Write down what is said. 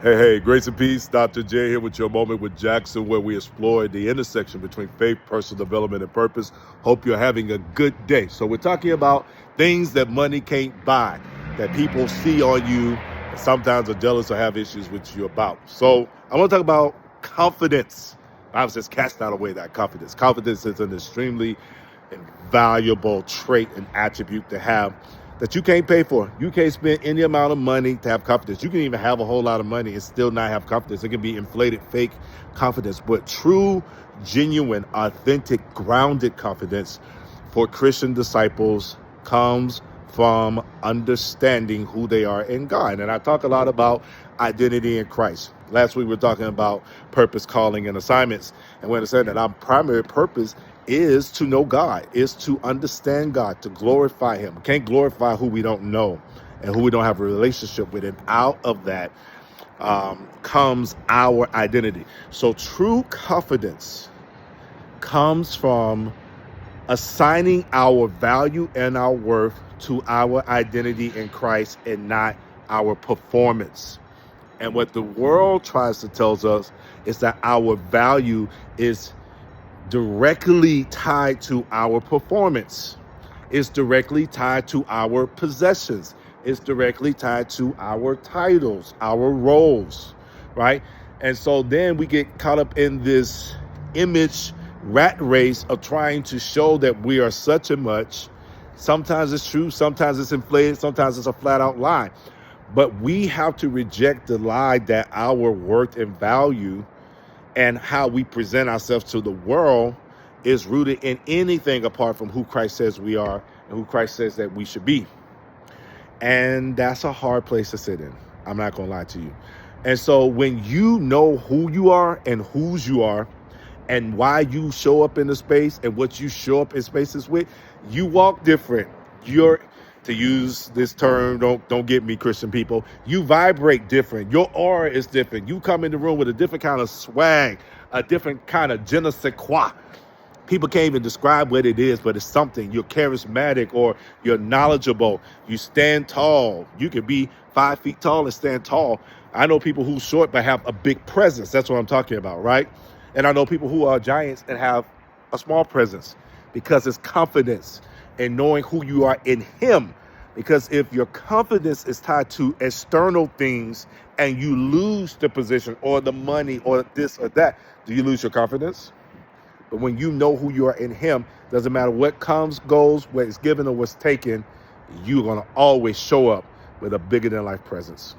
Hey, grace and peace. Dr. J here with your moment with Jackson, where we explore the intersection between faith, personal development, and purpose. Hope you're having a good day. So, we're talking about things that money can't buy, that people see on you, and sometimes are jealous or have issues with you about. So, I want to talk about confidence. The Bible says, cast not away that confidence. Confidence is an extremely invaluable trait and attribute to have that you can't pay for. You can't spend any amount of money to have confidence. You can even have a whole lot of money and still not have confidence. It can be inflated, fake confidence, but true, genuine, authentic, grounded confidence for Christian disciples comes from understanding who they are in God. And I talk a lot about identity in Christ. Last week we were talking about purpose, calling, and assignments. And we understand that our primary purpose is to know God, is to understand God, to glorify Him. We can't glorify who we don't know and who we don't have a relationship with. And out of that comes our identity. So true confidence comes from assigning our value and our worth to our identity in Christ and not our performance. And what the world tries to tell us is that our value is directly tied to our performance. It's directly tied to our possessions. It's directly tied to our titles, our roles, right? And so then we get caught up in this image rat race of trying to show that we are such and much. Sometimes it's true, sometimes it's inflated, sometimes it's a flat out lie. But we have to reject the lie that our worth and value and how we present ourselves to the world is rooted in anything apart from who Christ says we are and who Christ says that we should be. And that's a hard place to sit in. I'm not going to lie to you. And so when you know who you are and whose you are and why you show up in the space and what you show up in spaces with, you walk different. You're, to use this term, don't get me, Christian people, you vibrate different. Your aura is different. You come in the room with a different kind of swag, a different kind of je ne sais quoi. People can't even describe what it is, but it's something. You're charismatic or you're knowledgeable. You stand tall. You can be 5 feet tall and stand tall. I know people who's short but have a big presence. That's what I'm talking about, right? And I know people who are giants and have a small presence because it's confidence and knowing who you are in Him. Because if your confidence is tied to external things and you lose the position or the money or this or that, do you lose your confidence? But when you know who you are in Him, doesn't matter what comes, goes, what is given or what's taken, you're going to always show up with a bigger than life presence.